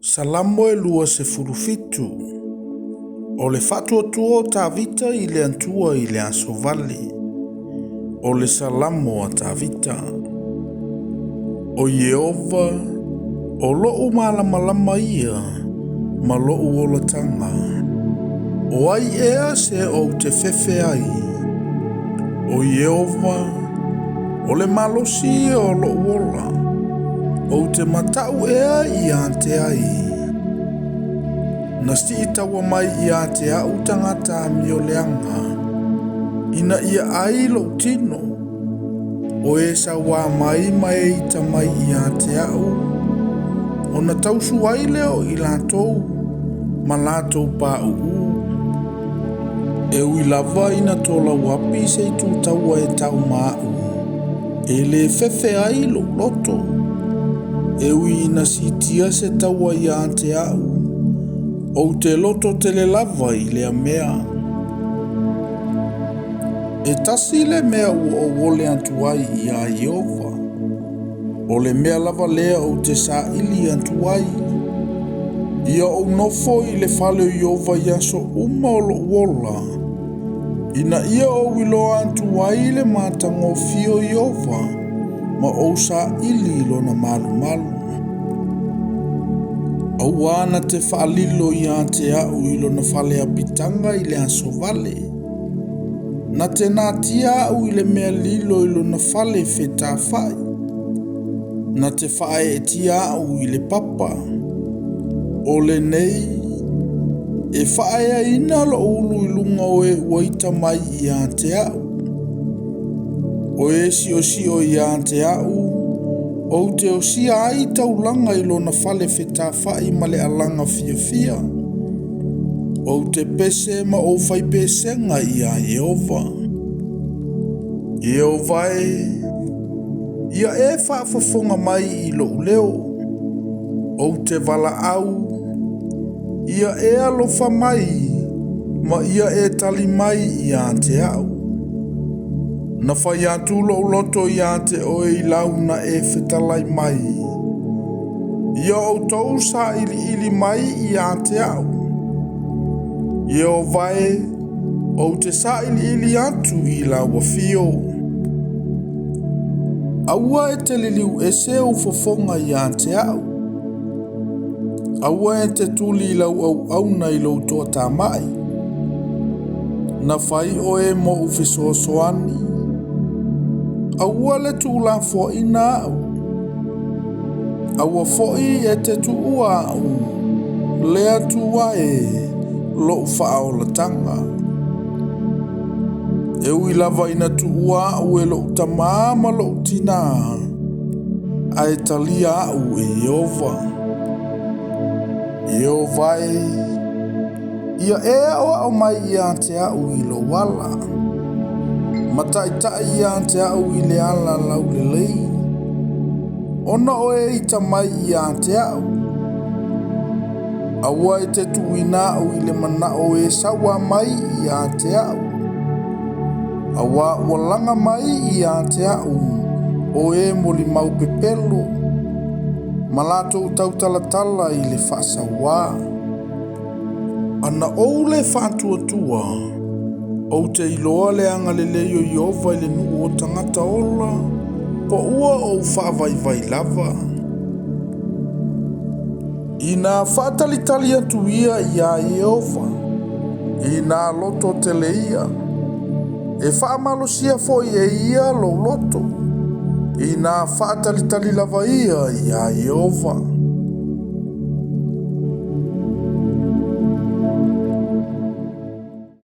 Salamo e lua se furufitu. O le fatuatua o tavita I le antua I le asovali. O le salamo a tavita. O Yehova, o lo'u malamalama ia, ma lo'u olatanga. O ai ea se o te fefe ai. O Yehova, o le malosi o lo'u ola. O te matau ea I ante ai. Na si tawa mai I ate au tangata mio leanga. Ina ia ai lo tino. O e sa wā mai mai ta mai I ate au. O na tausu ai leo I lātou. Ma lātou pā uu. E ui lava ina tola wapi se tu taua e tau māu. E le fefe ai lo loto. E ui ina si tia se taua I ante au. O te loto te le lava I le mea. E tasi le mea ua o wole antu ai I a Yehova. O le mea lava lea o te sa ili antu ai. Ia o nofo I le fale o Yehova ia so uma o lo wola. Ina ia o wilo antu ai le matango fio Yehova. Ma o sa ili lo na malu malu. Auana te whaalilo I ante au I lo na whale apitanga I le aso vale. Na te nātia au I le mea lilo I lo na whale whetā whai. Na te whae e tia au I le papa. O le nei, e whae a ina lo ulu I lunga o e waita mai I ante au. O e si o I ante au. O te o si ai taulanga I lo na whale whetā whai ma le alanga fia fia. O te pese ma o whai pesenga I a Yehova. Yehova ia e whaafafonga mai I lo leo. O te wala au. Ia e alofa mai. Ma ia e tali mai I ante au. Na whai atu lo loto I ante o I launa e whetalai mai. Ia o tau sa ili mai I ante au. Yehova o te sa ili atu I laua fio. Aua e te liliu e se o fofonga I ante au. Aua e te tuli I lau au na I lau toa tā mai. Na whai o e mo ufisoa soani. Aua le tūla fo ina au. Aua foi e te tuua au. Lea tua e lo whao la tanga. E ui lava ina tuua au e lo tamama lo tina. Ai talia au e Yehova. Yehova ia e o mai I ante au I lo wala. Mataitai I ante au I le ala lau le lei. Ona o e ita mai I ante au. Aua e te tuina au I le mana o e sawa mai I ante au. Aua walanga mai I ante au. O e moli mau pepelo. Malato tau talatala I le whasa wā. Ana ou le whātua o te iloa le anga le leo Yehova I le nuu o tangata ola. Po ua o whaavaivai lava. Ina whaatalitali atu ia I a Yehova. Ina loto te le ia. E whaamalosia foi e ia lo loto. Ina whaatalitali lava ia I a Yehova.